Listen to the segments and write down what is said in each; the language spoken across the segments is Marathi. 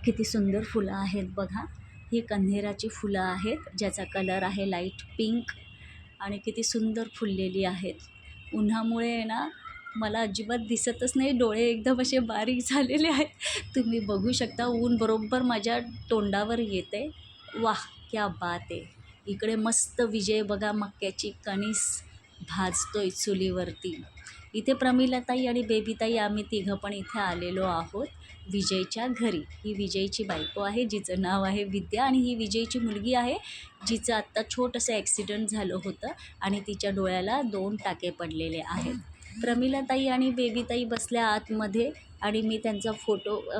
किती सुंदर फुलं आहेत बघा. ही कन्हेराची फुलं आहेत ज्याचा कलर आहे लाईट पिंक आणि किती सुंदर फुललेली आहेत. उन्हामुळे ना मला अजिबात दिसतच नाही, डोळे एकदम असे बारीक झालेले आहेत. तुम्ही बघू शकता ऊन बरोबर माझ्या तोंडावर येते. वाह क्या बात आहे. इकडे मस्त विजय बघा मक्याची कणीस भाजतोय चुलीवरती. इथे प्रमिलाताई आणि बेबीताई आम्ही तिघं पण इथे आलेलो आहोत विजयच्या घरी. ही विजयची बायको आहे जिचं नाव आहे विद्या आणि ही विजयची मुलगी आहे जिचं आत्ता छोटंसं ॲक्सिडेंट झालं होतं आणि तिच्या डोळ्याला 2 टाके पडलेले आहेत. प्रमिलाताई आणि बेबीताई बसल्या आतमध्ये आणि मी त्यांचा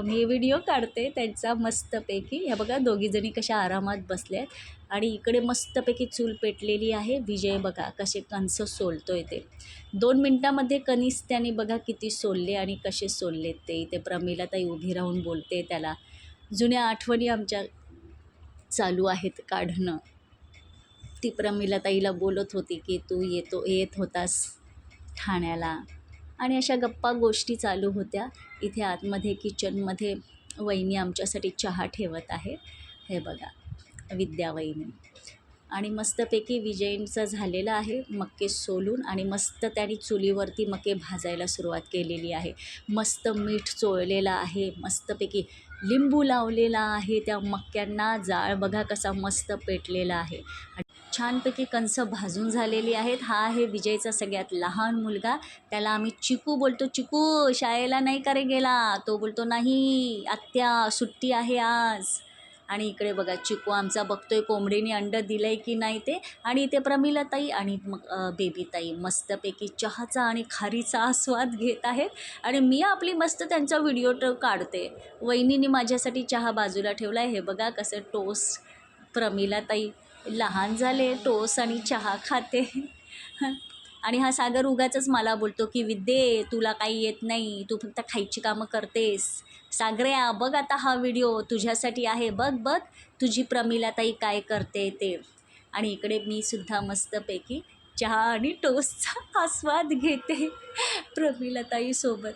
मी व्हिडिओ काढते त्यांचा मस्तपैकी. ह्या बघा दोघीजणी कशा आरामात बसल्या आहेत आणि इकडे मस्तपैकी चूल पेटलेली आहे. विजय बघा कसे कणस सोलतोय ते. 2 मिनटामध्ये कणीस त्याने बघा किती सोलले आणि कसे सोललेत ते. इथे प्रमिलाताई उभी राहून बोलते त्याला. जुन्या आठवणी आमच्या चालू आहेत काढणं. ती प्रमिलाताईला बोलत होती की तू येत होतास ठाण्याला आणि अशा गप्पा गोष्टी चालू होत्या. इथे आतमध्ये किचनमध्ये वहिनी आमच्यासाठी चहा ठेवत आहे. हे बघा विद्या वहिनी. आणि मस्तपैकी विजयचं झालेलं आहे मके सोलून आणि मस्त त्याने चुलीवरती मके भाजायला सुरुवात केलेली आहे. मस्त मीठ चोळलेलं आहे, मस्तपैकी लिंबू लावलेला आहे त्या मक्यांना. जाळ बघा कसा मस्त पेटलेला आहे. छानपैकी कणस भाजून झालेली आहेत. हा आहे विजयचा सगळ्यात लहान मुलगा. त्याला आम्ही चिकू बोलतो. चिकू शाळेला नाही का रे गेला? तो बोलतो नाही आत्या सुट्टी आहे आज. आणि इकडे बघा चिकू आमचा बघतोय कोंबडीने अंड दिलं आहे की नाही ते. आणि इथे प्रमिलाताई आणि मग बेबीताई मस्तपैकी चहाचा आणि खारीचा आस्वाद घेत आहेत आणि मी आपली मस्त त्यांचा व्हिडिओ काढते. वहिनीने माझ्यासाठी चहा बाजूला ठेवला आहे. हे बघा कसं टोस्ट. प्रमिलाताई लहान झाले टोस्ट आणि चहा खाते. आणि हा सागर उगाचच मला बोलतो की विद्ये तुला काही येत नाही, तू फक्त खायची कामं करतेस. सागऱ्या बघ आता हा व्हिडिओ तुझ्यासाठी आहे, बघ बघ तुझी प्रमिलाताई काय करते ते. आणि इकडे मी सुद्धा मस्तपैकी चहा आणि टोस्टचा आस्वाद घेते प्रमिलाताईसोबत.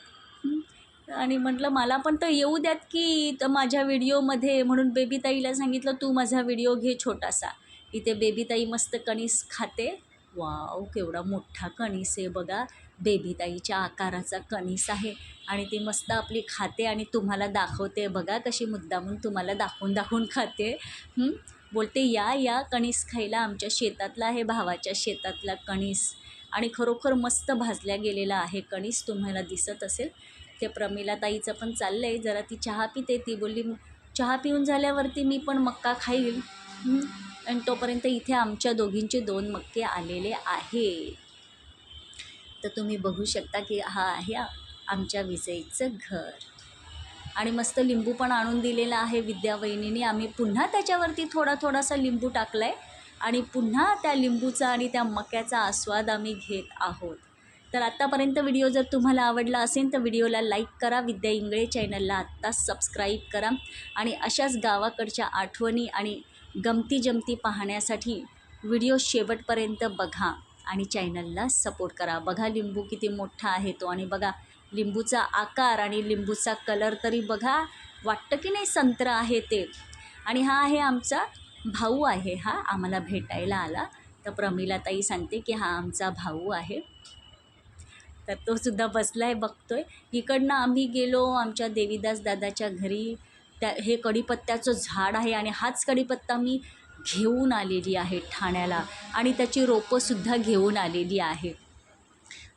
आणि म्हटलं मला पण तर येऊ द्यात की तर माझ्या व्हिडिओमध्ये. म्हणून बेबीताईला सांगितलं तू माझा व्हिडिओ घे छोटासा. इथे बेबीताई मस्त कणीस खाते. वाव केवढा मोठा कणीस आहे बघा. बेबीताईच्या आकाराचा कणीस आहे आणि ती मस्त आपली खाते आणि तुम्हाला दाखवते बघा कशी मुद्दामून तुम्हाला दाखवून खाते. बोलते या कणीस खायला. आमच्या शेतातला आहे, भावाच्या शेतातला कणीस आणि खरोखर मस्त भाजल्या गेलेला आहे कणीस. तुम्हाला दिसत असेल. ते प्रमिलाताईचं पण चाललं आहे जरा. ती चहा पिते. ती बोलली चहा पिऊन झाल्यावरती मी पण मक्का खाईल. आणि तोपर्यंत इथे आमच्या दोघींचे 2 मक्के आलेले आहे. तर तुम्ही बघू शकता की हा आहे आमच्या विजयचं घर. आणि मस्त लिंबू पण आणून दिलेला आहे विद्या वहिनीने. आम्ही पुन्हा त्याच्यावरती थोडासा लिंबू टाकला आहे आणि पुन्हा त्या लिंबूचा आणि त्या मक्याचा आस्वाद आम्ही घेत आहोत. तर आत्तापर्यंत व्हिडिओ जर तुम्हाला आवडला असेल तर व्हिडिओला लाईक करा. विद्या इंगळे चॅनलला आत्ताच सबस्क्राईब करा आणि अशाच गावाकडच्या आठवणी आणि गमती जमती पाहण्यासाठी व्हिडिओ शेवटपर्यंत बघा आणि चॅनलला सपोर्ट करा. बघा लिंबू किती मोठा आहे तो आणि बघा लिंबूचा आकार आणि लिंबूचा कलर तरी बघा. वाटतं की नाही संत्र आहे ते. आणि हा आहे आमचा भाऊ आहे. हा आम्हाला भेटायला आला. तर प्रमिलाताई सांगते की हा आमचा भाऊ आहे. तर तो सुद्धा बसला आहे बघतोय. इकडनं आम्ही गेलो आमच्या देवीदास दादाच्या घरी. हे कढीपत्त्याचं झाड आहे आणि हाच कढीपत्ता मी घेऊन आलेली आहे ठाण्याला आणि त्याची रोपंसुद्धा घेऊन आलेली आहे.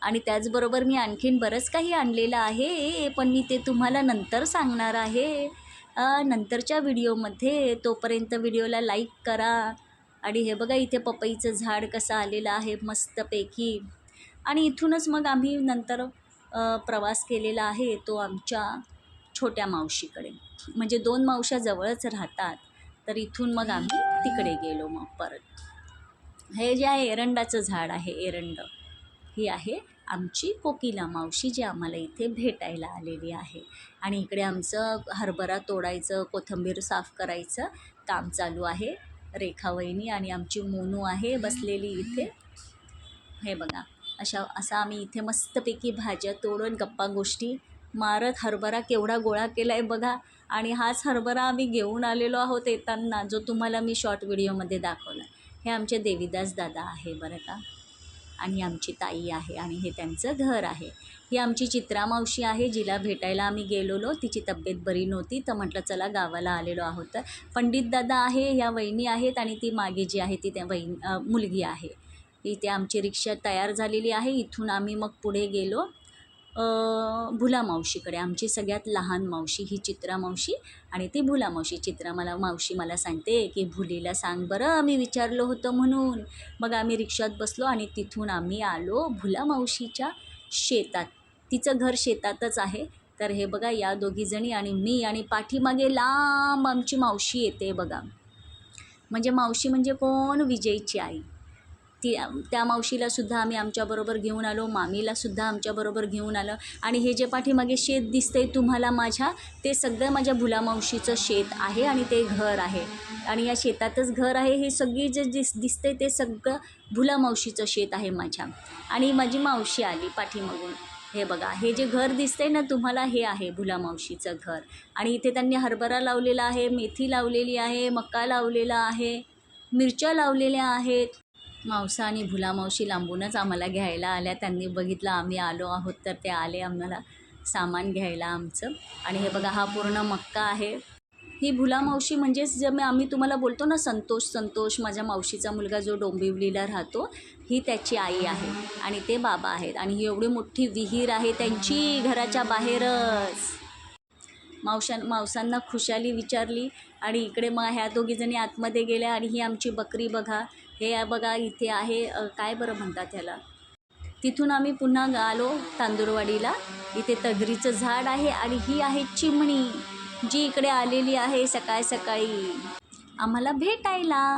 आणि त्याचबरोबर मी आणखीन बरंच काही आणलेलं आहे पण मी ते तुम्हाला नंतर सांगणार आहे नंतरच्या व्हिडिओमध्ये. तोपर्यंत व्हिडिओला लाईक करा. आणि हे बघा इथे पपईचं झाड कसं आलेलं आहे मस्तपैकी. आणि इथूनच मग आम्ही नंतर प्रवास केलेला आहे तो आमच्या छोट्या मावशीकडे. म्हणजे 2 मावश्या जवळच राहतात. तर इथून मग आम्ही तिकडे गेलो मग परत. हे जे आहे एरंडाचं झाड आहे, एरंड. ही आहे आमची कोकिला मावशी जी आम्हाला इथे भेटायला आलेली आहे. आणि इकडे आमचं हरभरा तोडायचं, कोथिंबीर साफ करायचं काम चालू आहे. रेखा वहिनी आणि आमची मोनू आहे बसलेली इथे. हे बघा असं आम्ही इथे मस्तपैकी भाज्या तोडून गप्पा गोष्टी मारत हरभरा केवढा गोळा केला आहे बघा. आणि हाच हरभरा आम्ही घेऊन आलेलो आहोत येताना, जो तुम्हाला मी शॉर्ट व्हिडिओमध्ये दाखवला. हे आमचे देवीदास दादा आहे बरं का, आणि आमची ताई आहे, आणि हे त्यांचं घर आहे. ही आमची चित्रा मावशी आहे, जिला भेटायला आम्ही गेलेलो. तिची तब्येत बरी नव्हती, तर म्हटलं चला गावाला आलेलो आहोत. तर पंडित दादा आहे, ह्या वहिनी आहेत, आणि ती मागे जी आहे ती त्या मुलगी आहे. इथे आमची रिक्षा तयार झालेली आहे. इथून आम्ही मग पुढे गेलो भुला मावशीकडे. आमची सगळ्यात लहान मावशी ही चित्रा मावशी, आणि ती भुला मावशी. चित्रा मावशी मला सांगते की भुलीला सांग बरं मी विचारलं होतं म्हणून. मग आम्ही रिक्षात बसलो आणि तिथून आम्ही आलो भुला मावशीच्या शेतात. तिचं घर शेतातच आहे. तर हे बघा, या दोघीजणी आणि मी, आणि पाठीमागे लांब आमची मावशी येते बघा. म्हणजे मावशी म्हणजे कोण? विजयची आई. त्या मावशीलासुद्धा आम्ही आमच्याबरोबर घेऊन आलो, मामीलासुद्धा आमच्याबरोबर घेऊन आलं. आणि हे जे पाठीमागे शेत दिसतंय तुम्हाला माझ्या, ते सगळं माझ्या भुला मावशीचं शेत आहे, आणि ते घर आहे. आणि या शेतातच घर आहे. हे सगळी जे दिसतंय ते सगळं भुला मावशीचं शेत आहे माझ्या. आणि माझी मावशी आली पाठीमागून. हे बघा, हे जे घर दिसतंय ना तुम्हाला, हे आहे भुला मावशीचं घर. आणि इथे त्यांनी हरभरा लावलेला आहे, मेथी लावलेली आहे, मका लावलेला आहे, मिरच्या लावलेल्या आहेत. मावसा आणि भुला मावशी लांबूनच आम्हाला घ्यायला आल्या. त्यांनी बघितलं आम्ही आलो आहोत, तर ते आले आम्हाला सामान घ्यायला आमचं. आणि हे बघा, हा पूर्ण मक्का आहे. ही भुला मावशी म्हणजेच जे आम्ही तुम्हाला बोलतो ना, संतोष माझ्या मावशीचा मुलगा जो डोंबिवलीला राहतो, ही त्याची आई आहे, आणि ते बाबा आहेत. आणि ही एवढी मोठी विहीर आहे त्यांची घराच्या बाहेरच. मावसांना खुशाली विचारली, आणि इकडे मग ह्या दोघीजणी आतमध्ये गेल्या. आणि ही आमची बकरी बघा. हे बघा इथे आहे, काय बरं म्हणतात ह्याला. तिथून आम्ही पुन्हा आलो तांदूरवाडीला. इथे तगरीचं झाड आहे, आणि ही आहे चिमणी, जी इकडे आलेली आहे सकाळी आम्हाला भेटायला.